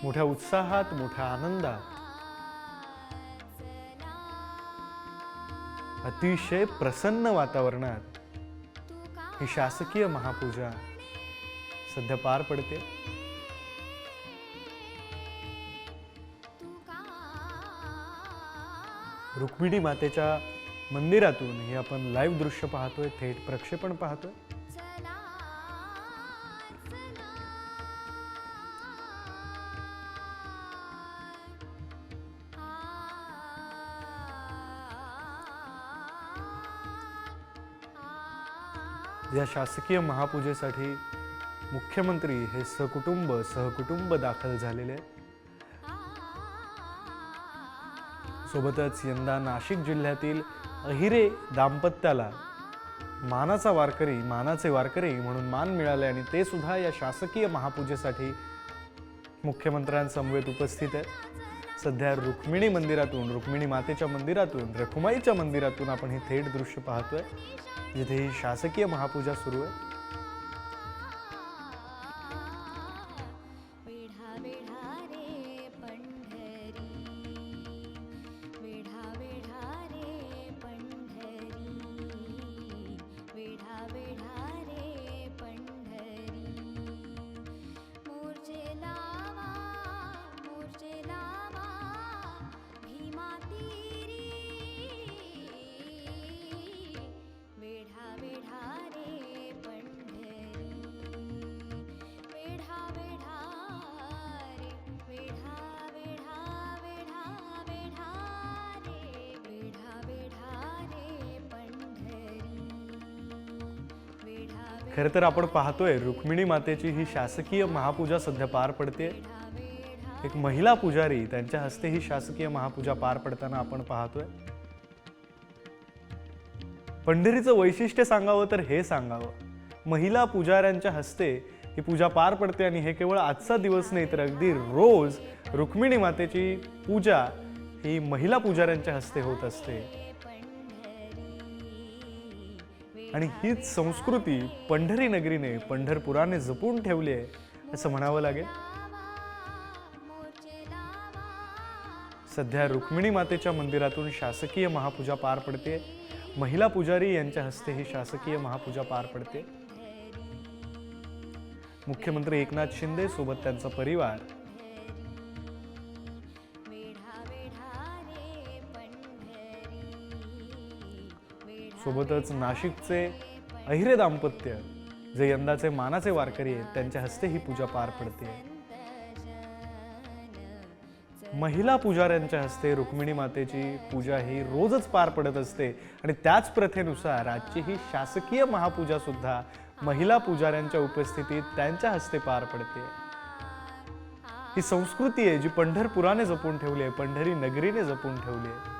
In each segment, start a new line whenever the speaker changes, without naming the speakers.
मोठ्या उत्साहात, मोठ्या आनंदात, अतिशय प्रसन्न वातावरणात ही शासकीय महापूजा सध्या पार पडते. रुक्मिणी मातेच्या मंदिरातून हे आपण लाईव्ह दृश्य पाहतोय, थेट प्रक्षेपण पाहतोय. या शासकीय महापूजेसाठी मुख्यमंत्री हे सहकुटुंब दाखल झालेले आहेत. सोबतच यंदा नाशिक जिल्ह्यातील अहिरे दाम्पत्याला मानाचे वारकरी म्हणून मान मिळाले आणि ते सुद्धा या शासकीय महापूजेसाठी मुख्यमंत्र्यांसमवेत उपस्थित आहेत. सध्या रुक्मिणी मातेच्या मंदिरातून, रखुमाईच्या मंदिरातून आपण हे थेट दृश्य पाहतोय, जिथे ही शासकीय महापूजा सुरू आहे. खरं तर आपण पाहतोय रुक्मिणी मातेची ही शासकीय महापूजा सध्या पार पडते. एक महिला पुजारी त्यांच्या हस्ते ही शासकीय महापूजा पार पडताना आपण पाहतोय. पंढरीचं वैशिष्ट्य सांगावं तर हे सांगावं, महिला पुजाऱ्यांच्या हस्ते ही पूजा पार पडते आणि हे केवळ आजचा दिवस नाही तर अगदी रोज रुक्मिणी मातेची पूजा ही महिला पुजाऱ्यांच्या हस्ते होत असते. आणि हीच संस्कृती पंढरी नगरीने, पंढरपुराने जपून ठेवली आहे असं म्हणावं लागेल. सध्या रुक्मिणी मातेच्या मंदिरातून शासकीय महापूजा पार पडते. महिला पुजारी यांच्या हस्ते ही शासकीय महापूजा पार पडते. मुख्यमंत्री एकनाथ शिंदे सोबत त्यांचा परिवार, सोबतच नाशिकचे अहिरे दाम्पत्य जे यंदाचे मानाचे वारकरी आहेत त्यांच्या हस्ते ही पूजा पार पडते. महिला पुजाऱ्यांच्या हस्ते रुक्मिणी मातेची पूजा ही रोजच पार पडत असते आणि त्याच प्रथेनुसार आजची ही शासकीय महापूजा सुद्धा महिला पुजाऱ्यांच्या उपस्थितीत त्यांच्या हस्ते पार पडते. ही संस्कृती आहे जी पंढरपुराने जपून ठेवली आहे, पंढरी नगरीने जपून ठेवली आहे.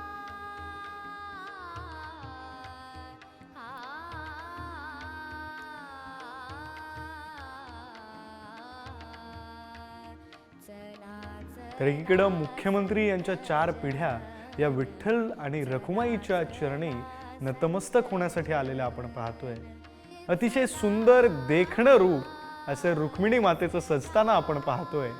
तर एकीकडं मुख्यमंत्री यांच्या 4 पिढ्या या विठ्ठल आणि रखुमाईच्या चरणी नतमस्तक होण्यासाठी आलेल्या आपण पाहतोय. अतिशय सुंदर देखणं रूप असं रुक्मिणी मातेचं सजताना आपण पाहतोय.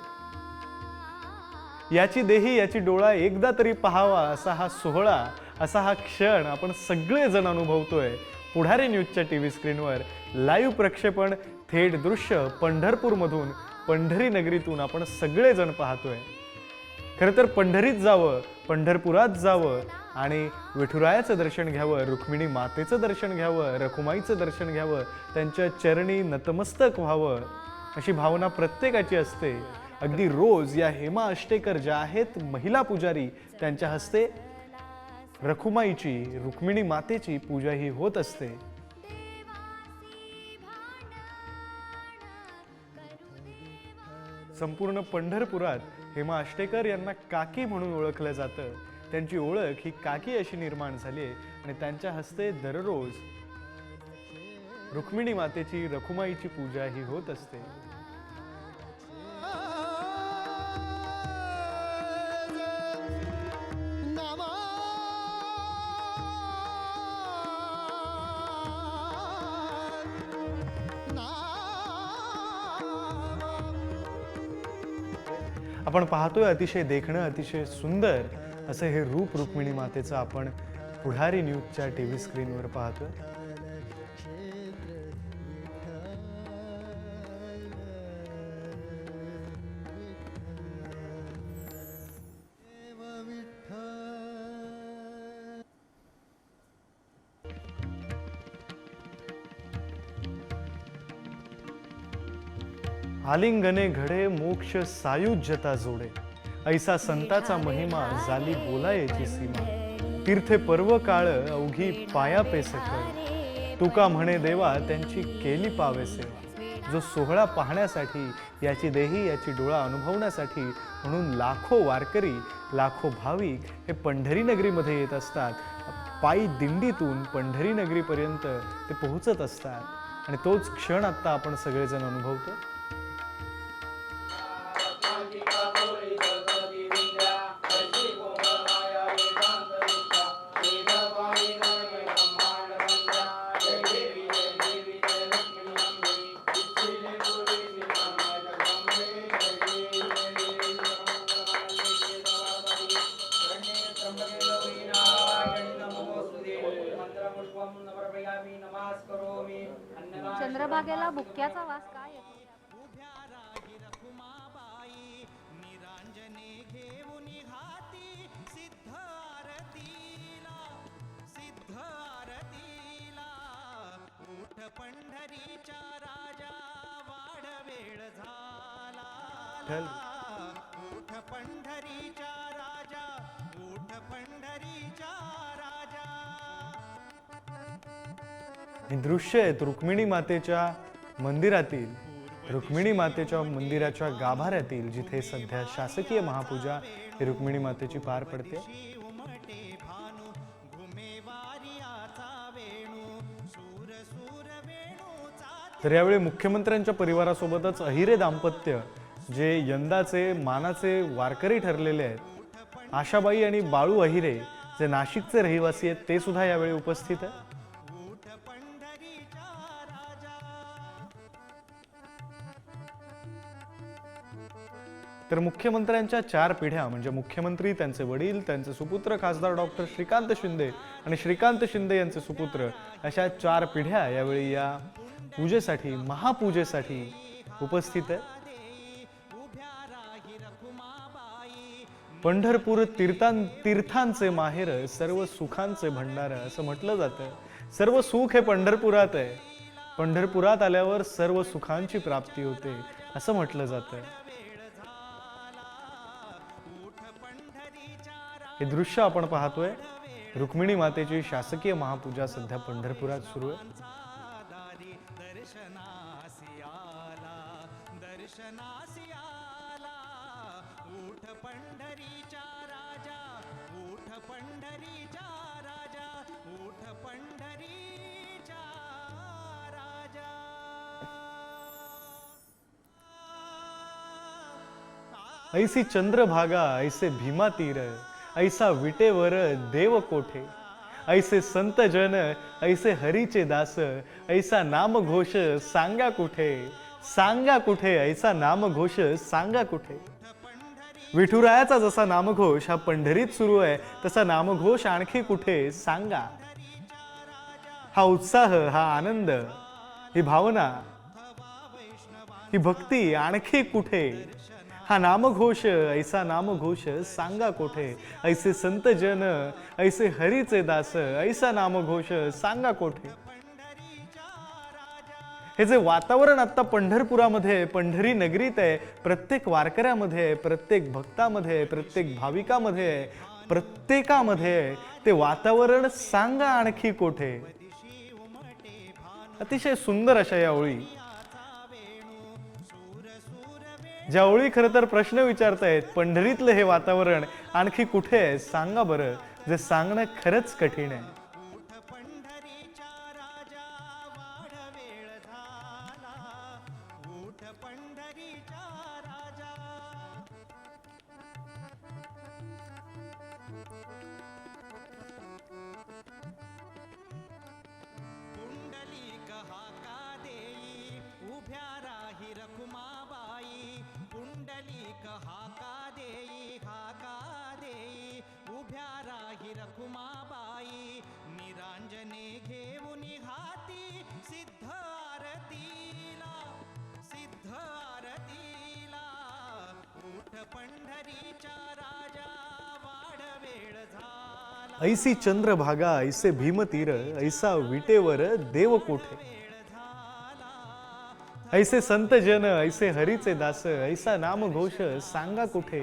याची देही याची डोळा एकदा तरी पाहावा असा हा सोहळा, असा हा क्षण आपण सगळेजण अनुभवतोय. पुढारी न्यूजच्या टीव्ही स्क्रीनवर लाईव्ह प्रक्षेपण, थेट दृश्य पंढरपूरमधून, पंढरी नगरीतून आपण सगळेजण पाहतोय. खरं तर पंढरीत जावं, पंढरपुरात जावं आणि विठुरायाचं दर्शन घ्यावं, रुक्मिणी मातेचं दर्शन घ्यावं, रखुमाईचं दर्शन घ्यावं, त्यांच्या चरणी नतमस्तक व्हावं अशी भावना प्रत्येकाची असते. अगदी रोज या हेमा अष्टेकर ज्या आहेत महिला पुजारी, त्यांच्या हस्ते रखुमाईची, रुक्मिणी मातेची पूजा ही होत असते. संपूर्ण पंढरपुरात हेमा अष्टेकर यांना काकी म्हणून ओळखलं जातं. त्यांची ओळख ही काकी अशी निर्माण झाली आहे आणि त्यांच्या हस्ते दररोज रुक्मिणी मातेची, रखुमाईची पूजा ही होत असते. आपण पाहतोय अतिशय देखणं अतिशय सुंदर असं हे रूप रुक्मिणी मातेचं आपण पुढारी न्यूजच्या टीव्ही स्क्रीनवर पाहतोय. आलिंगने घडे मोक्ष सायुज्यता जोडे, ऐसा संताचा महिमा झाली बोलायची सीमा. तीर्थे पर्व काळ अवघी पाया पेसकर, तुका म्हणे देवा त्यांची केली पावे सेवा. जो सोहळा पाहण्यासाठी, याची देही याची डोळा अनुभवण्यासाठी म्हणून लाखो वारकरी लाखो भाविक हे पंढरी नगरीमध्ये येत असतात. पायी दिंडीतून पंढरी नगरीपर्यंत ते पोहोचत असतात आणि तोच क्षण आता आपण सगळेजण अनुभवतो.
चंद्रभागेला बुक्क्याचा वास काय येतो?
पंढरीच्या राजा वाढ वेळ झाला. उठ पंढरीच्या राजा, उठ पंढरीच्या राजा.
हे दृश्य आहेत रुक्मिणी मातेच्या मंदिरातील, रुक्मिणी मातेच्या मंदिराच्या गाभाऱ्यातील, जिथे सध्या शासकीय महापूजा ही रुक्मिणी मातेची पार पडते. तर यावेळी मुख्यमंत्र्यांच्या परिवारासोबतच अहिरे दाम्पत्य, जे यंदाचे मानाचे वारकरी ठरलेले आहेत, आशाबाई आणि बाळू अहिरे, जे नाशिकचे रहिवासी आहेत, ते सुद्धा यावेळी उपस्थित आहेत. तर मुख्यमंत्र्यांच्या 4 पिढ्या म्हणजे मुख्यमंत्री, त्यांचे वडील, त्यांचे सुपुत्र खासदार डॉक्टर श्रीकांत शिंदे आणि श्रीकांत शिंदे यांचे सुपुत्र, अशा 4 पिढ्या यावेळी या पूजेसाठी, महापूजेसाठी उपस्थित आहे. पंढरपूर तीर्थांचे माहेर, सर्व सुखांचे भंडार असं म्हटलं जातं. सर्व सुख हे पंढरपुरात आहे. पंढरपुरात आल्यावर सर्व सुखांची प्राप्ती होते असं म्हटलं जातं. हे दृश्य आपण पाहतोय. रुक्मिणी मातेची शासकीय महापूजा सध्या पंढरपुरात सुरू आहे.
उठ पंढरीच्या राजा, उठ पंढरीच्या राजा, उठ पंढरीच्या राजा.
ऐसी चंद्रभागा, ऐसे भीमा तीर, ऐसा विटेवर देव कोठे. ऐसे संत जन, ऐसे हरीचे दास, ऐसा नाम घोष सांगा कुठे. सांगा कुठे, ऐसा नामघोष सांगा कुठे. विठुरायाचा जसा नामघोष हा पंढरीत सुरू आहे, तसा नामघोष आणखी कुठे सांगा. हा उत्साह, हा आनंद, ही भावना, ही भक्ती आणखी कुठे. हा नामघोष, ऐसा नामघोष सांगा कोठे. ऐसे संत जन, ऐसे हरीचे दास, ऐसा नामघोष सांगा कोठे. हे जे वातावरण आता पंढरपुरामध्ये, पंढरी नगरीत आहे, प्रत्येक वारकऱ्यामध्ये, प्रत्येक भक्तामध्ये, प्रत्येक भाविकामध्ये, प्रत्येकामध्ये, ते वातावरण सांगा आणखी कोठे. अतिशय सुंदर अशा या ओळी, ज्या ओळी खरं तर प्रश्न विचारतायत, पंढरीतलं हे वातावरण आणखी कुठे आहे सांगा बरं, जे सांगणं खरंच कठीण आहे.
उभ्या राही रखुमाबाई, पुंडलिक हाका
ऐसी चंद्रभागा ऐसे भीमतीर ऐसा विटेवर देव कोठे. ऐसे संत जन ऐसे हरीचे दास ऐसा नामघोष सांगा कुठे.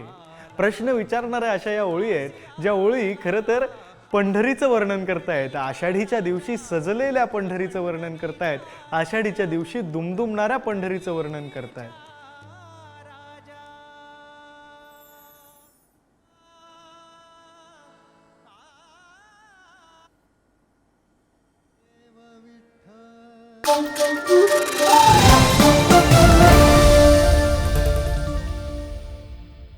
प्रश्न विचारणाऱ्या अशा या ओळी आहेत ज्या ओळी खरं तर पंढरीचं वर्णन करतायत. आषाढीच्या दिवशी सजलेल्या पंढरीचं वर्णन करतायत. आषाढीच्या दिवशी दुमदुमणाऱ्या पंढरीचं वर्णन करतायत.